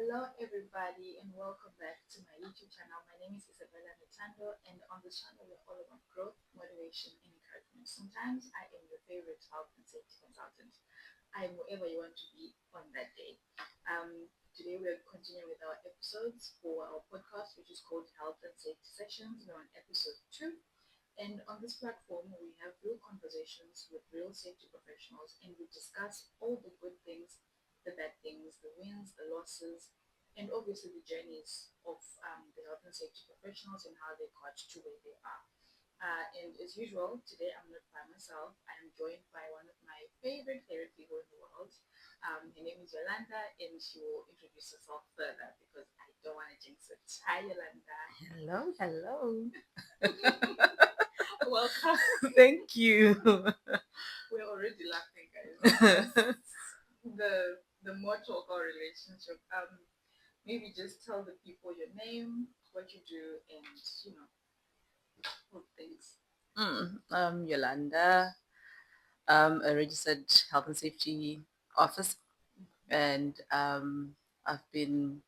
Hello, everybody, and welcome back to my YouTube channel. My name is Isabella Mitando, and on this channel, we're all about growth, motivation, and encouragement. Sometimes I am your favorite health and safety consultant. I am whoever you want to be on that day. Today, we're continuing with our episodes for our podcast, which is called Health and Safety Sessions. We're on episode 2. And on this platform, we have real conversations with real safety professionals, and we discuss all the good things, the bad things, the wins, the losses, and obviously the journeys of the health and safety professionals and how they got to where they are. And as usual, today I'm not by myself. I am joined by one of my favorite people in the world. Her name is Yolanda, and she will introduce herself further because I don't want to jinx it. Hi, Yolanda. Hello, hello. Welcome. Thank you. We're already laughing, guys. The motto of our relationship. Maybe just tell the people your name, what you do, and all things. Yolanda, a registered health and safety officer, and I've been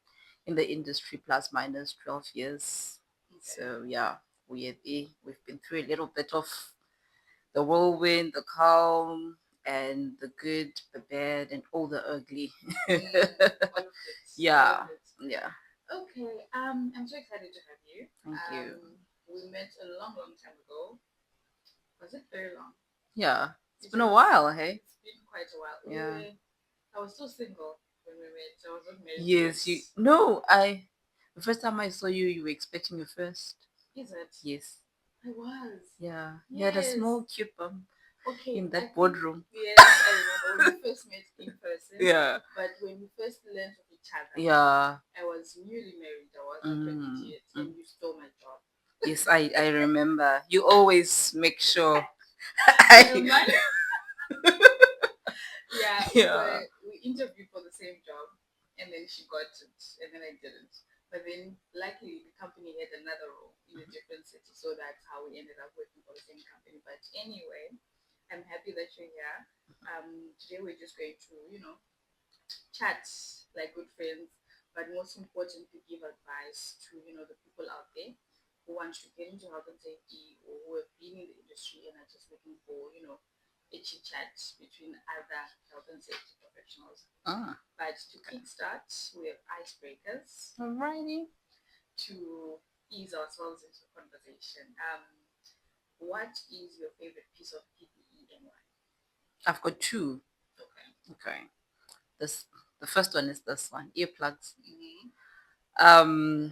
in the industry plus minus 12 years. Okay. So yeah, we've been through a little bit of the whirlwind, the calm, and the good, the bad, and all the ugly. All of it. Yeah, All of it. yeah. Okay. I'm so excited to have you. Thank you. We met a long time ago. Was it very long? Yeah, it's been a while, hey? It's been quite a while. Yeah. I was still single when we met. I was not married Yes, yet. the first time I saw you, you were expecting your first. Is it? Yes. I was. Yeah. You had a Yes. small cute bump Okay. in I that think boardroom. yes, I remember when we first met in person. Yeah. But when we first learned of each other, Yeah. I was newly married. I was not pregnant yet, and you stole my job. Yes, I remember. You always make sure Yeah, I man. Yeah, Yeah. we interviewed for the same job, and then she got it, and then I didn't. But then, luckily, the company had another role in a different city, so that's how we ended up working for the same company. But anyway, I'm happy that you're here. Today we're just going to, chat like good friends, but most importantly, give advice to the people out there who want to get into health and safety or who have been in the industry and are just looking for a chit chat between other health and safety professionals. But to kickstart, we have icebreakers. Alrighty. To ease ourselves into the conversation. What is your favorite piece of PPE and why? I've got two. Okay. Okay. The first one is this one, earplugs. Mm-hmm.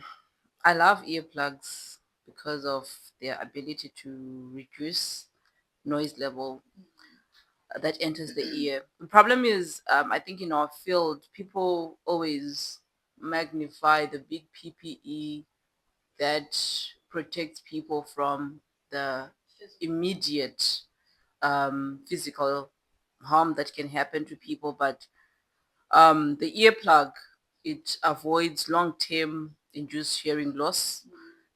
I love earplugs because of their ability to reduce noise level that enters the ear. The problem is, I think in our field, people always magnify the big PPE that protects people from the immediate physical harm that can happen to people. But the earplug, it avoids long-term induced hearing loss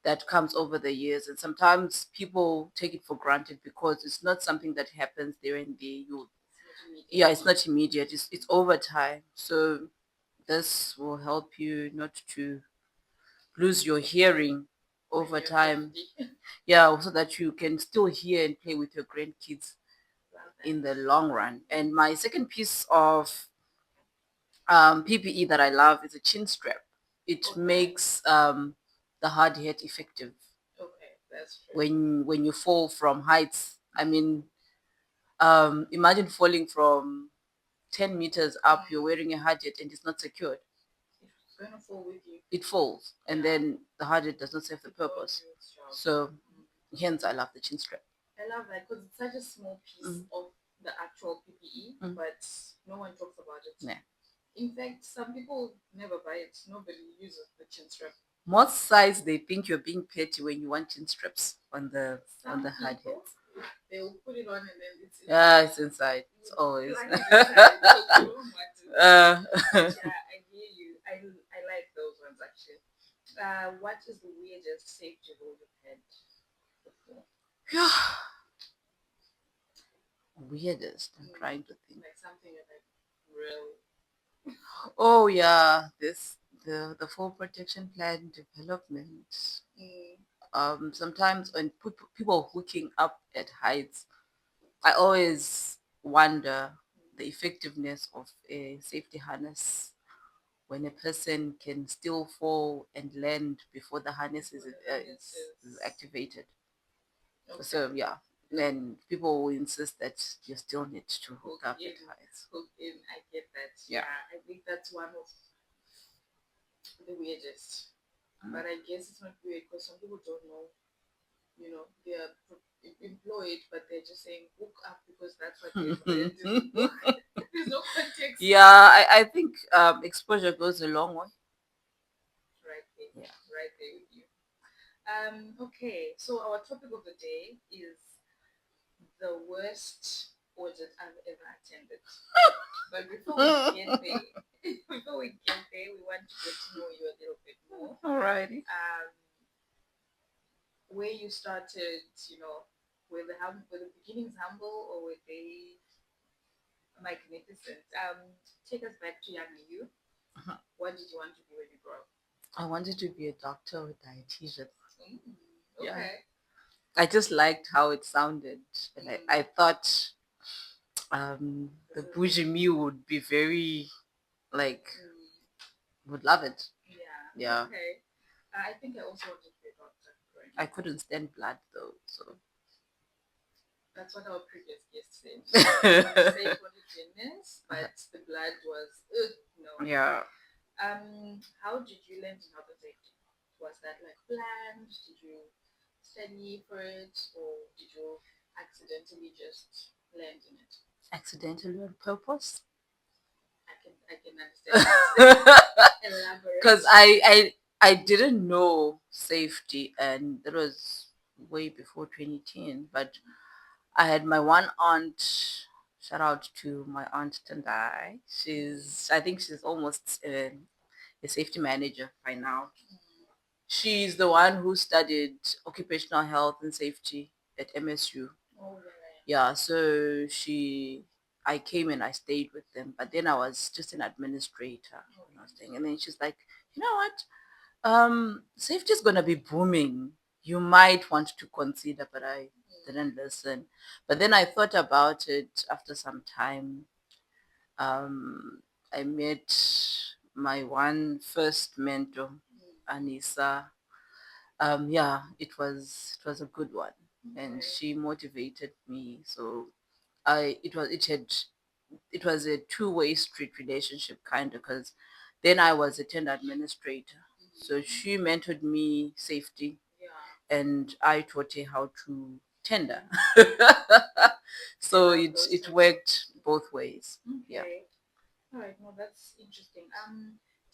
that comes over the years, and sometimes people take it for granted because it's not something that happens there and there. Yeah, it's not immediate. It's over time. So this will help you not to lose your hearing over time. Yeah, so that you can still hear and play with your grandkids in the long run. And my second piece of PPE that I love is a chin strap. It makes the hard hat effective. Okay, that's true. When you fall from heights, I mean, imagine falling from 10 meters up, you're wearing a hard hat and it's not secured. It's going to fall with you. It falls, and then the hard hat does not serve the purpose. So, hence, I love the chin strap. I love that because it's such a small piece of the actual PPE, but no one talks about it. Yeah. In fact, some people never buy it. Nobody uses the chin strap. Most sides they think you're being petty when you want chin straps on the hard hats. They will put it on and then it's inside. Yeah, it's inside. It's always. Like it's inside, so you don't want it. Yeah, I hear you. I like those ones actually. What is the weirdest safety rule you've had before? Weirdest. I'm trying to think. Like something you're like, really? Oh yeah, this the full protection plan development. Mm. Sometimes when people hooking up at heights, I always wonder the effectiveness of a safety harness when a person can still fall and land before the harness is activated. Okay. So yeah, then people will insist that you still need to hook up at heights. Hook in, I get that. Yeah. I think that's one of the weirdest. But I guess it's not weird because some people don't know. You know, they're employed, but they're just saying hook up because that's what they're required to do. There's no context. Yeah, I think exposure goes a long way. Right there. Yeah. Right there with you. Okay, so our topic of the day is the worst audit I've ever attended. But before we get there, we want to get to know you a little bit more. Alrighty. Where you started, were the beginnings humble or were they magnificent? Take us back to young you. What did you want to be when you grew up? I wanted to be a doctor or dietitian. Okay. Yeah. I just liked how it sounded. And I thought the bougie me would be very, like, would love it. Yeah. Okay. I think I also wanted to be a doctor. I couldn't stand blood though, so. That's what our previous guest said. She wanted to say photogenius, but the blood was no. Yeah. How did you learn to health and safety? Was that like planned? Did you study for it, or did you accidentally just land in it? Accidentally on purpose. I can understand. Elaborate. Because I didn't know safety, and that was way before 2010. But I had my one aunt. Shout out to my aunt Tendai. I think she's almost a safety manager by now. She's the one who studied occupational health and safety at MSU. Oh, right. Yeah, so I came and I stayed with them, but then I was just an administrator when I was staying. And then she's like, you know what? Safety is gonna be booming. You might want to consider, but I didn't listen. But then I thought about it after some time. I met my one first mentor, Anissa. Yeah, it was a good one, and she motivated me. So it was a two-way street relationship kind of, because then I was a tender administrator, so she mentored me safety, and I taught her how to tender. So it worked both ways. Yeah. All right. No, that's interesting.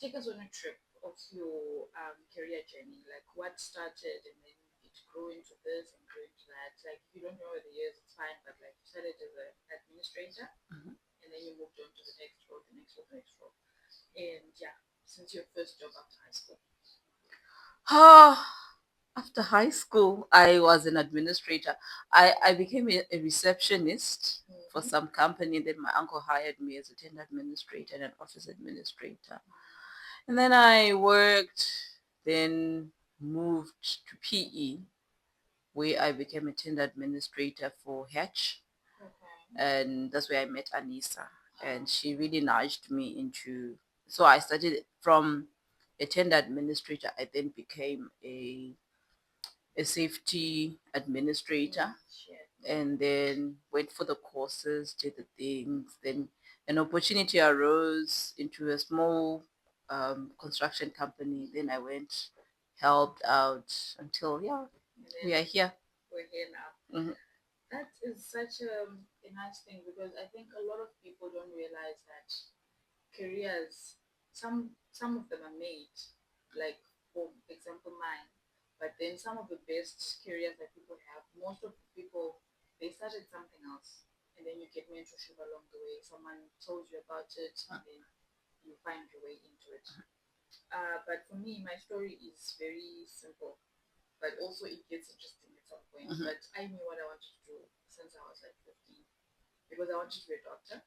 Take us on a trip of your career journey. Like what started and then it grew into this and grew into that. Like if you don't know the years, it's fine. But like you started as an administrator, and then you moved on to the next role, the next role, the next role. And yeah, since your first job after high school. After high school, I was an administrator. I became a receptionist for some company. Then my uncle hired me as a tender administrator and an office administrator. And then I worked, then moved to PE, where I became a tender administrator for Hatch. And that's where I met Anissa. And she really nudged me into, so I started from a tender administrator. I then became a safety administrator, and then went for the courses, did the things. Then an opportunity arose into a small construction company. Then I went, helped out until, yeah, we are here. We're here now. That is such a nice thing because I think a lot of people don't realize that careers, some of them are made, like for example mine, but then some of the best careers that people have, most of the people, they started something else, and then you get mentorship along the way. Someone told you about it, and then you find your way into it. But for me, my story is very simple, but also it gets interesting at some point. But I knew what I wanted to do since I was like 15 because I wanted to be a doctor.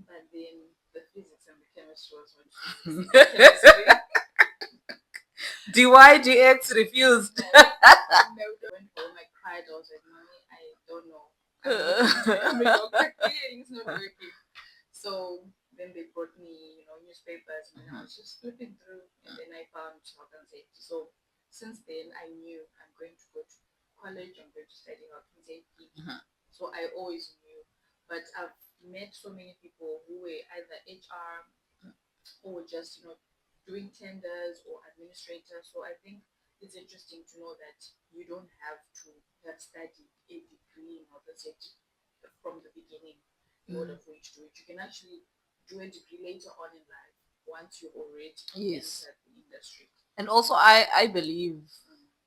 but then the physics and the chemistry was not physics. Chemistry. DYDX refused. No, went home, I cried, I was like, Mommy, I don't know. I'm a doctor, clearly it's not working. So then they brought me, newspapers, and then I was just flipping through, and then I found health and safety. So since then, I knew I'm going to go to college, I'm going to study health and safety. So I always knew. But I've met so many people who were either HR or just, doing tenders or administrators. So I think it's interesting to know that you don't have to have studied a degree in health and safety from the beginning in order for you to do it. You can actually do a degree later on in life once you already entered the industry. And also, I believe,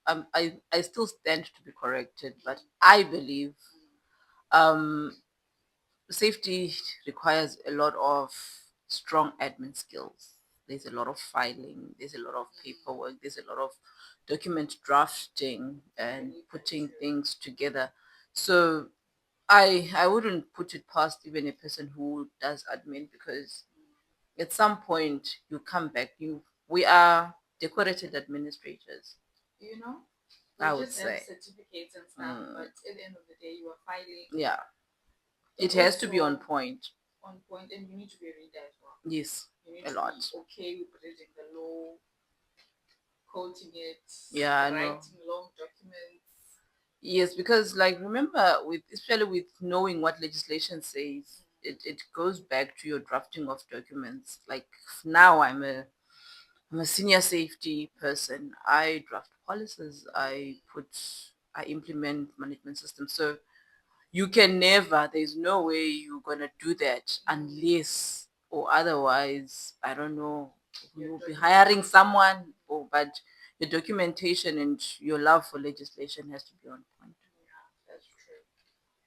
I still stand to be corrected, but I believe safety requires a lot of strong admin skills. There's a lot of filing, there's a lot of paperwork, there's a lot of document drafting and putting things together. So I wouldn't put it past even a person who does admin, because at some point you come back. We are decorated administrators. You know, I we would just have say. certificates and stuff, but at the end of the day, you are filing. Yeah. And It has to be on also point. on point, and you need to be a reader as well. Yes, You need a to lot. be okay with reading the law, quoting it, Yeah, I know. writing long documents. Yes, because like remember, with especially with knowing what legislation says, it goes back to your drafting of documents. Like now I'm a senior safety person. I draft policies, I implement management systems. So you can never, there's no way you're gonna do that unless or otherwise, I don't know, you'll be hiring someone, or but your documentation and your love for legislation has to be on point. Yeah, that's true.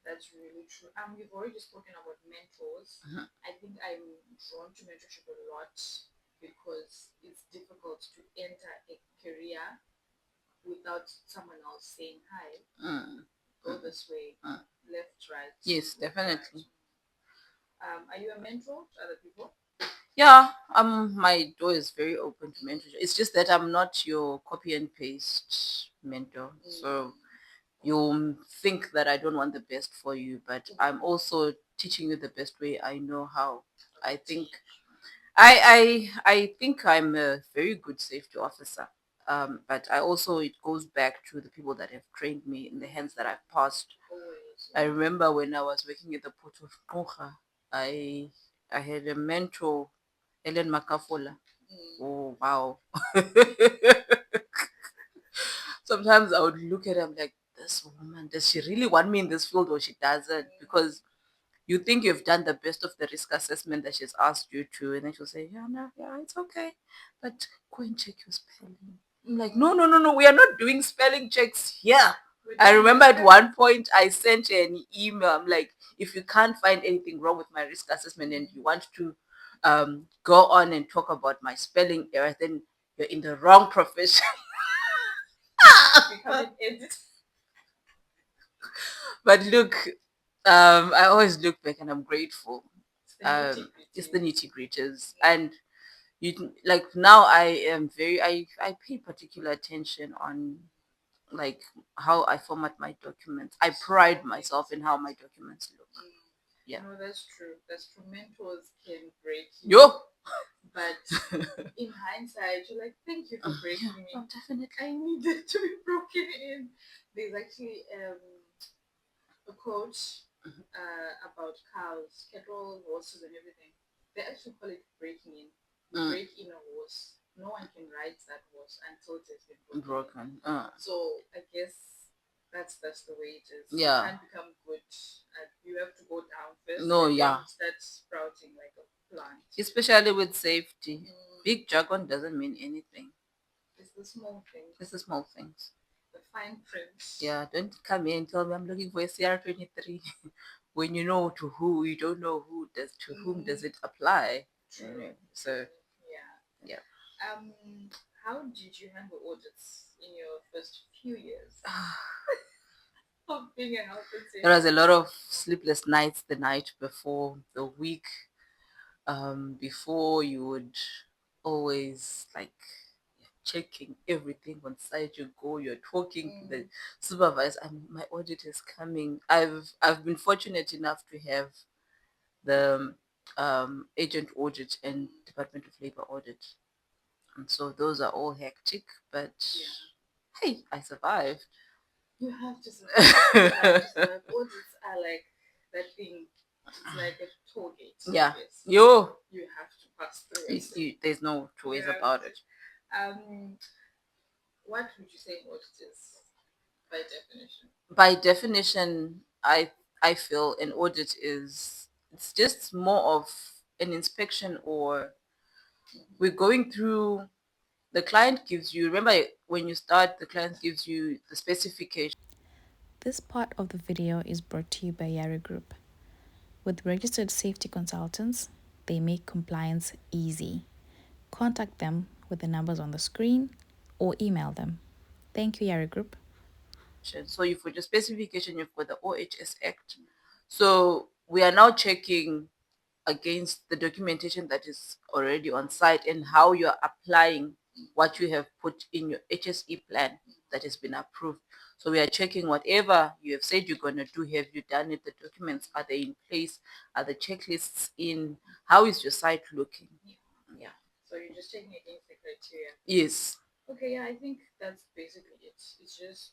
That's really true. We've already spoken about mentors. I think I'm drawn to mentorship a lot because it's difficult to enter a career without someone else saying, hi, go this way, left, right. Yes, definitely. Are you a mentor to other people? Yeah, my door is very open to mentorship. It's just that I'm not your copy and paste mentor. So you think that I don't want the best for you, but I'm also teaching you the best way I know how. I think I think I'm a very good safety officer. But I also, it goes back to the people that have trained me in the hands that I've passed. Always. I remember when I was working at the port of Kocha, I had a mentor, Ellen Makafola. Oh wow. Sometimes I would look at her, I'm like, this woman, does she really want me in this field or she doesn't? Because you think you've done the best of the risk assessment that she's asked you to, and then she'll say, yeah, no, yeah, it's okay, but go and check your spelling. I'm like, no, no, no, no, we are not doing spelling checks here. I remember at one point I sent her an email. I'm like, if you can't find anything wrong with my risk assessment and you want to go on and talk about my spelling error, then you're in the wrong profession. Become an editor. But look, I always look back and I'm grateful. It's the nitty gritties, and you like now I pay particular attention on like how I format my documents. I pride myself in how my documents look. Yeah. No, that's true. That's true. Mentors can break you. Yo. But in hindsight, you're like, thank you for breaking me. Oh, definitely. I needed to be broken in. There's actually a quote about cows, cattle, horses, and everything. They actually call it breaking in. You break in a horse. No one can ride that horse until it has been broken. So I guess that's the way it is. Yeah. You can't become good. You have to go down first. No, and yeah. then start sprouting like a plant. Especially with safety. Big jargon doesn't mean anything. It's the small things. It's the small things. The fine print. Yeah, don't come here and tell me I'm looking for a CR23 when you know to who, you don't know who does, to whom does it apply. True. So yeah. How did you handle audits in your first few years of being a health and safety? There was a lot of sleepless nights the night before, the week Before you would always like checking everything on site. You go, you're talking to the supervisor. My audit is coming. I've been fortunate enough to have the agent audit and Department of Labor audit, and so those are all hectic. But hey, I survived. You have to survive. You have to survive. Audits are like that thing. It's like a toll gate. Yeah. Yes. You have to pass through it. there's no two ways about it. What would you say audit is by definition? By definition, I feel an audit is it's just more of an inspection, or we're going through. The client gives you, remember when you start, the client gives you the specification. This part of the video is brought to you by Yari Group. With registered safety consultants, they make compliance easy. Contact them with the numbers on the screen or email them. Thank you, Yari Group. So you've got your specification, you've got the OHS Act. So we are now checking against the documentation that is already on site and how you're applying what you have put in your HSE plan that has been approved. So we are checking whatever you have said you're going to do. Have you done it? The documents, are they in place? Are the checklists in? How is your site looking? Yeah. So you're just checking against the criteria. Yes. Okay, yeah, I think that's basically it. It's just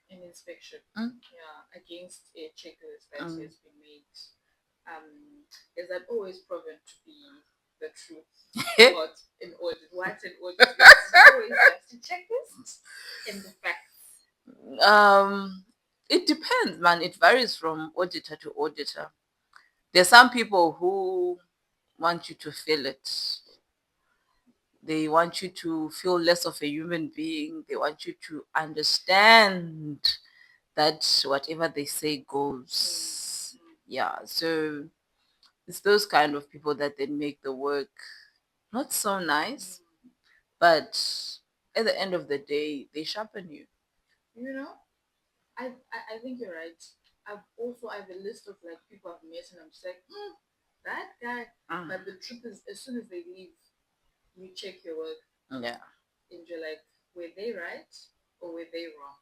an inspection. Yeah, against a checklist that has been made. Is that always proven to be the truth? What an audit? What's an audit? It's always just a checklist and the facts. It depends, man. It varies from auditor to auditor. There's some people who want you to feel it. They want you to feel less of a human being. They want you to understand that whatever they say goes. Yeah, so it's those kind of people that then make the work not so nice, but at the end of the day, they sharpen you. You know, I think you're right. I have a list of like people I've met and I'm just like, that guy. But the truth is, as soon as they leave, you check your work. Yeah. And you're like, were they right or were they wrong?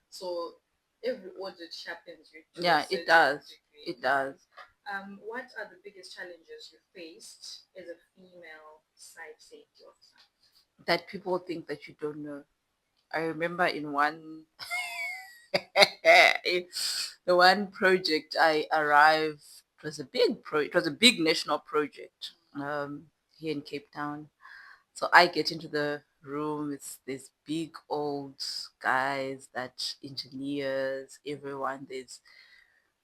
So every audit sharpens you. Yeah, it does. Degree. It does. What are the biggest challenges you faced as a female site safety officer? That people think that you don't know. I remember in one the one project I arrived, it was a big national project here in Cape Town. So I get into the room, it's these big old guys, that engineers, everyone. There's,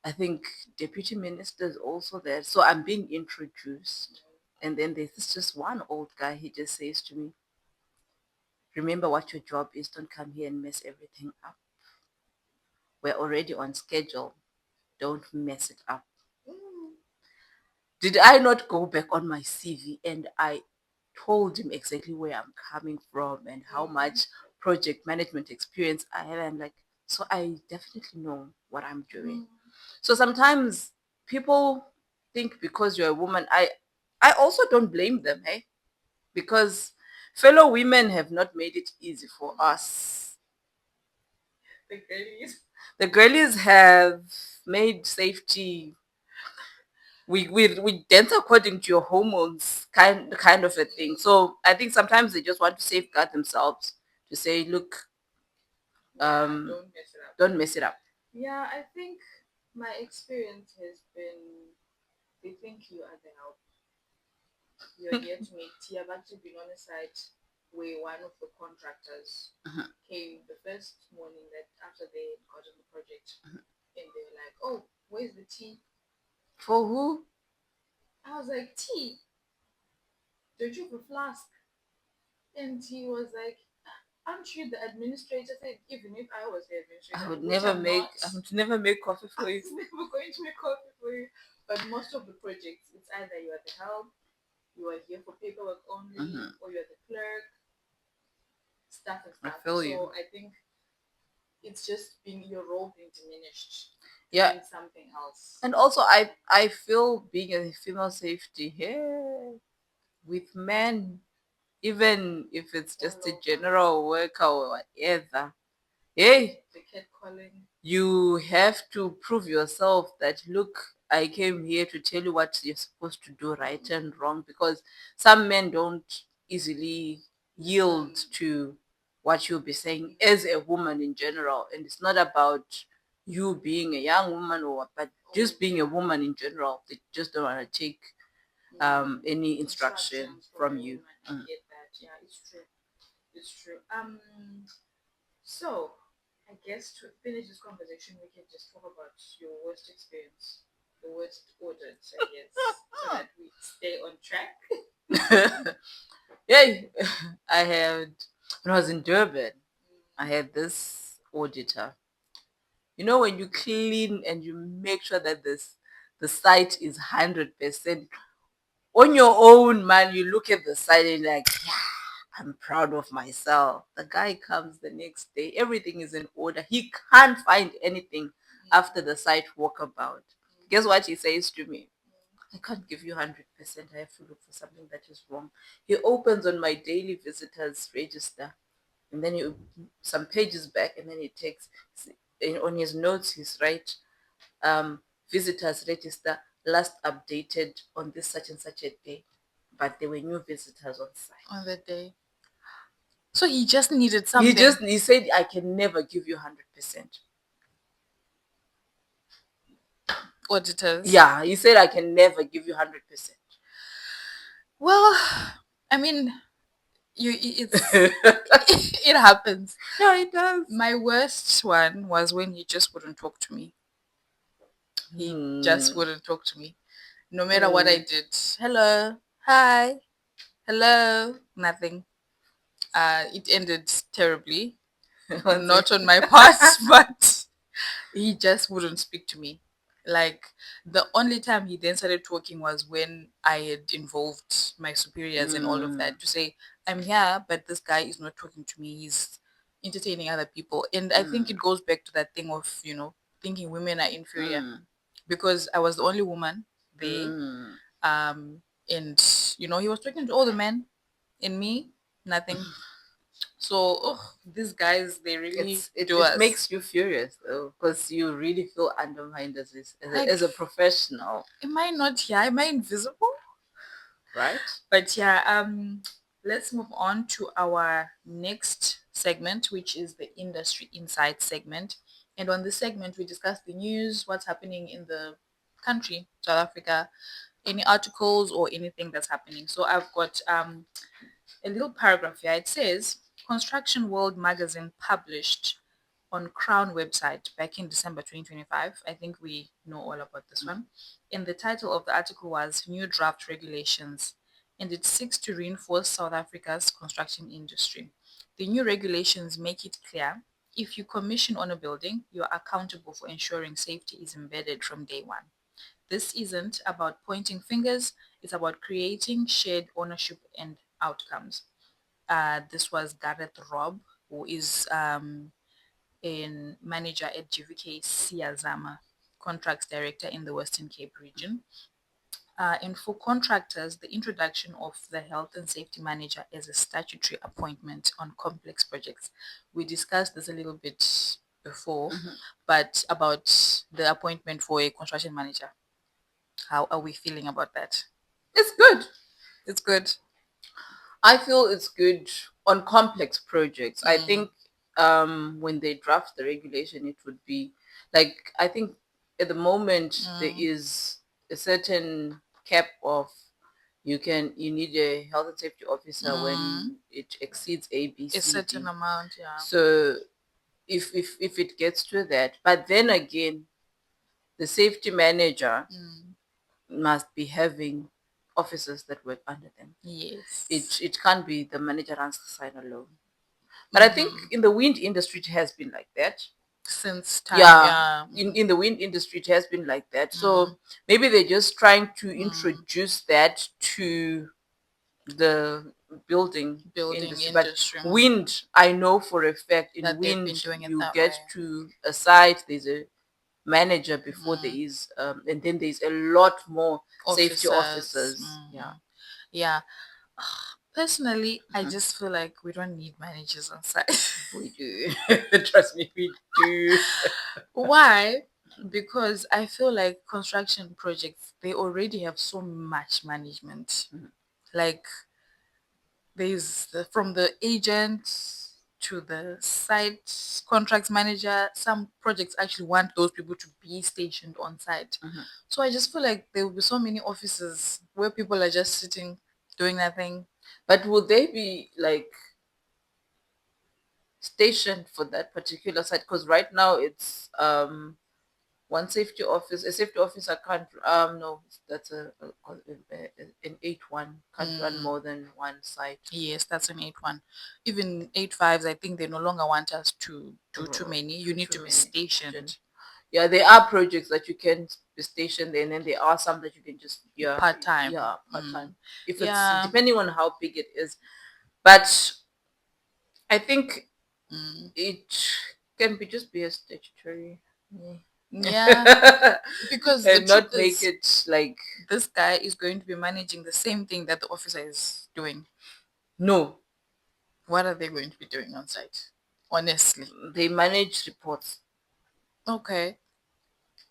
I think, deputy ministers also there. So I'm being introduced. And then there's just one old guy, he just says to me, remember what your job is, don't come here and mess everything up. We're already on schedule. Don't mess it up. Did I not go back on my CV and I told him exactly where I'm coming from and how much project management experience I have? I'm like, so I definitely know what I'm doing. So sometimes people think because you're a woman, I also don't blame them, hey? Because fellow women have not made it easy for us. The girlies have made safety, we dance according to your hormones, kind of a thing. So I think sometimes they just want to safeguard themselves, to say, look, don't mess it up. Yeah, I think my experience has been, they think you are the help. You're here to make tea. I've actually been on a site where one of the contractors came the first morning that after they got on the project, and they were like, "Oh, where's the tea?" For who? I was like, "Tea? Don't you have a flask?" And he was like, "Aren't you the administrator?" I said, "Even if I was the administrator, I would never make coffee for you. I'm never going to make coffee for you." But most of the projects, it's either you are the help, you are here for paperwork only, or you're the clerk, stuff and stuff. I feel you. So I think it's just being your role being diminished. Yeah. doing something else. And also, I feel being a female safety here with men, even if it's just a general worker or whatever, hey, The catcalling. you have to prove yourself that, look, I came here to tell you what you're supposed to do, right and wrong, because some men don't easily yield to what you'll be saying as a woman in general. And it's not about you being a young woman or what, but just being a woman in general. They just don't want to take any instruction from you. I get that. Yeah, it's true. It's true. So I guess to finish this conversation, we can just talk about your worst experience, the worst audits, I guess, so that we stay on track. Yeah, I had, when I was in Durban, I had this auditor. You know, when you clean and you make sure that the site is 100% on your own, man, you look at the site and you're like, yeah, I'm proud of myself. The guy comes the next day, everything is in order. He can't find anything after the site walkabout. Guess what he says to me? I can't give you 100%. I have to look for something that is wrong. He opens on my daily visitors register, and then you some pages back, and then he takes on his notes. He's right. Visitors register last updated on this such and such a day, but there were new visitors on site on that day. So he just needed something. He said, I can never give you 100%. Auditors. Yeah, he said I can never give you 100%. Well, I mean, it's it happens. Yeah, it does. My worst one was when he just wouldn't talk to me. He just wouldn't talk to me. No matter what I did. Hello, hi, hello, nothing. It ended terribly. Not on my part, but he just wouldn't speak to me. Like, the only time he then started talking was when I had involved my superiors and all of that to say, I'm here, but this guy is not talking to me. He's entertaining other people. And I think it goes back to that thing of, thinking women are inferior because I was the only woman there. And, he was talking to all the men, and me, nothing. So these guys, they really it makes you furious though, because you really feel undermined as a professional. Am I not here? Am I invisible? Right? But yeah, let's move on to our next segment, which is the industry insight segment. And on this segment, we discuss the news, what's happening in the country, South Africa, any articles or anything that's happening. So I've got a little paragraph here. It says, Construction World magazine published on Crown website back in December 2025. I think we know all about this one. And the title of the article was New Draft Regulations, and it seeks to reinforce South Africa's construction industry. The new regulations make it clear if you commission on a building, you are accountable for ensuring safety is embedded from day one. This isn't about pointing fingers, it's about creating shared ownership and outcomes. This was Gareth Robb, who is a manager at GVK Siyazama, contracts director in the Western Cape region. And for contractors, the introduction of the health and safety manager as a statutory appointment on complex projects. We discussed this a little bit before, but about the appointment for a construction manager. How are we feeling about that? It's good. It's good. I feel it's good on complex projects. I think when they draft the regulation, it would be like, I think at the moment there is a certain cap of you need a health and safety officer when it exceeds A, B, C, A certain D. amount, yeah. So if it gets to that, but then again, the safety manager must be having officers that work under them. Yes. It can't be the manager runs the site alone. But I think in the wind industry it has been like that. Since time, yeah. In the wind industry it has been like that. So maybe they're just trying to introduce that to the building industry. But wind, I know for a fact, in that they've been wind doing it you that get way. to a site, there's a manager before there is, and then there's a lot more safety officers. Yeah. Yeah. Personally, I just feel like we don't need managers on site. We do. Trust me, we do. Why? Because I feel like construction projects, they already have so much management. Like there's from the agent to the site contracts manager. Some projects actually want those people to be stationed on site. So I just feel like there will be so many offices where people are just sitting doing nothing. But would they be like stationed for that particular site? Because right now it's one safety office. A safety officer can't no, that's an 8-1 can't run more than one site. Yes, that's an 8-1. Even 8-5s, I think they no longer want us to do too many. You need to be stationed. Yeah, there are projects that you can be stationed in, and there are some that you can just Part time. Yeah, part time. If Yeah. it's depending on how big it is, but I think it can be just be a statutory. Yeah. Because the And not truth make is, it like this guy is going to be managing the same thing that the officer is doing. no, What are they going to be doing on site? Honestly. they manage reports. Okay.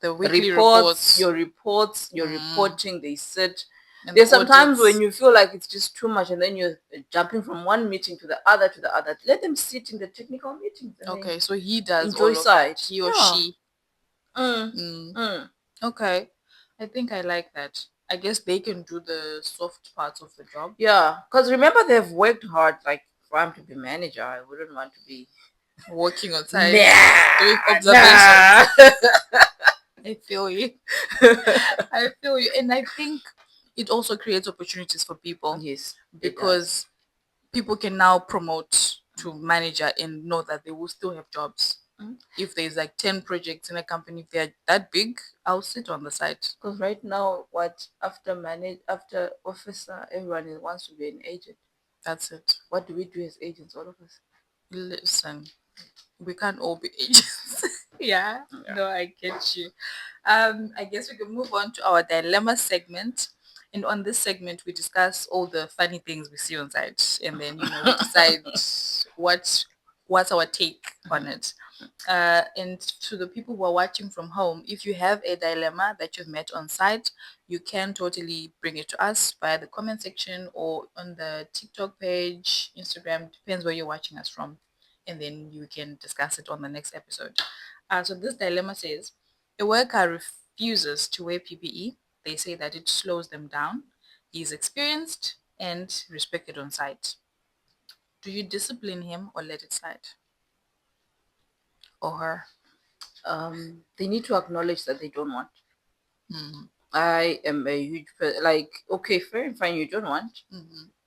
The weekly reports. Your reports, your reporting, they sit. And There's the sometimes audits. when you feel like it's just too much and then you're jumping from one meeting to the other to the other. Let them sit in the technical meetings. And Okay, so he does enjoy all of site. it. He or she. Mm. Okay. I think I like that. I guess they can do the soft parts of the job. Yeah, because remember they've worked hard. Like for him to be manager, I wouldn't want to be working on site, doing nah. observations. I feel you. I feel you. And I think it also creates opportunities for people. Yes, because people can now promote to manager and know that they will still have jobs. If there's like 10 projects in a company, if they're that big, I'll sit on the site. Because right now, after officer, everyone wants to be an agent. That's it. What do we do as agents, all of us? Listen, we can't all be agents. Yeah, no, I get you. I guess we can move on to our dilemma segment. And on this segment, we discuss all the funny things we see on site, and then we decide what's our take on it. And to the people who are watching from home, if you have a dilemma that you've met on site, you can totally bring it to us via the comment section or on the TikTok page, Instagram, depends where you're watching us from. And then you can discuss it on the next episode. So this dilemma says, a worker refuses to wear PPE. They say that it slows them down. He is experienced and respected on site. Do you discipline him or let it slide? Or her? They need to acknowledge that they don't want. I am a huge like, okay, fair and fine, you don't want.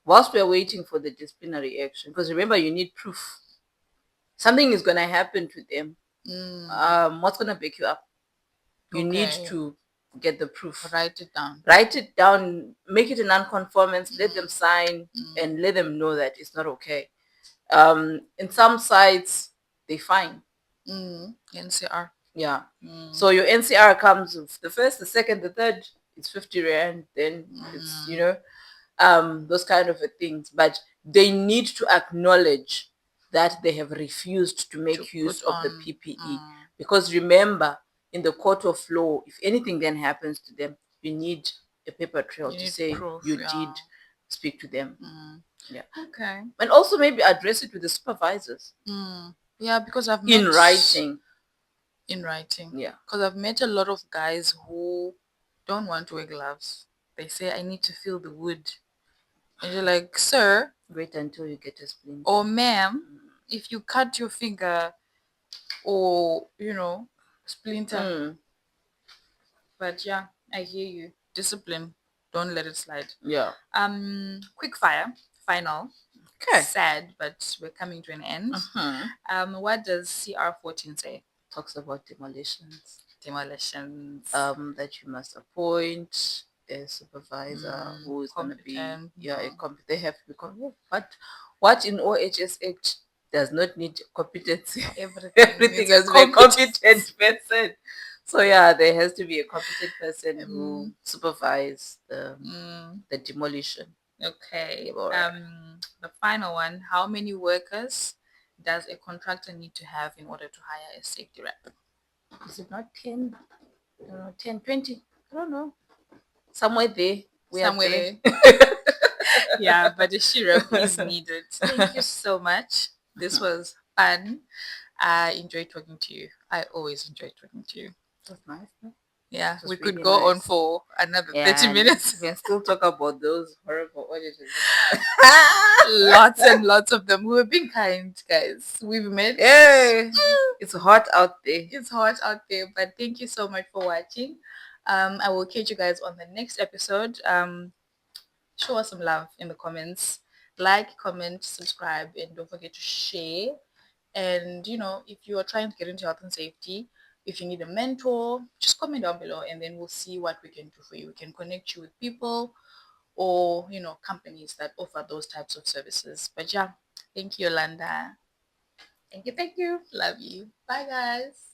Whilst we're waiting for the disciplinary action, because remember, you need proof. Something is going to happen to them. What's going to pick you up? You need to get the proof. Write it down. Write it down. Make it a non-conformance. Let them sign and let them know that it's not okay. In some sites, they fine. NCR. Yeah. So your NCR comes with the first, the second, the third. It's 50 rand. Then it's those kind of things. But they need to acknowledge that they have refused to make use of the PPE. Because remember, in the court of law, if anything then happens to them, you need a paper trail to say proof, you did speak to them. Yeah. Okay. And also maybe address it with the supervisors. Yeah, because I've met... In writing. Yeah. Because I've met a lot of guys who don't want to wear gloves. They say, I need to feel the wood. And you're like, sir. Wait until you get a splinter. Or ma'am, if you cut your finger or, splinter. But yeah, I hear you. Discipline. Don't let it slide. Yeah. Quick fire. Final. Okay. Sad, but we're coming to an end. What does CR14 say? Talks about demolitions. That you must appoint a supervisor who is going to be they have to be competent. What in OHSH does not need competency? Everything has to be a competent person. So yeah, there has to be a competent person who supervise the demolition. Okay. All right. The final one. How many workers does a contractor need to have in order to hire a safety rep? Is it not 10? I don't know, 10, 20? I don't know. Somewhere there. We are Somewhere there. there. Yeah, but a rep is needed. Thank you so much. This was fun. I enjoyed talking to you. I always enjoy talking to you. That's nice. No? Yeah, It we was could really go on nice. for another Yeah, 30 and minutes. we can still talk about those horrible auditors. Lots and lots of them. We were being kind, guys. We've met. Yeah, it's hot out there. It's hot out there, but thank you so much for watching. I will catch you guys on the next episode. Show us some love in the comments. Like, comment, subscribe, and don't forget to share. And if you are trying to get into health and safety, if you need a mentor, just comment down below and then we'll see what we can do for you. We can connect you with people or companies that offer those types of services. But yeah, thank you, Yolanda. Thank you. Love you. Bye, guys.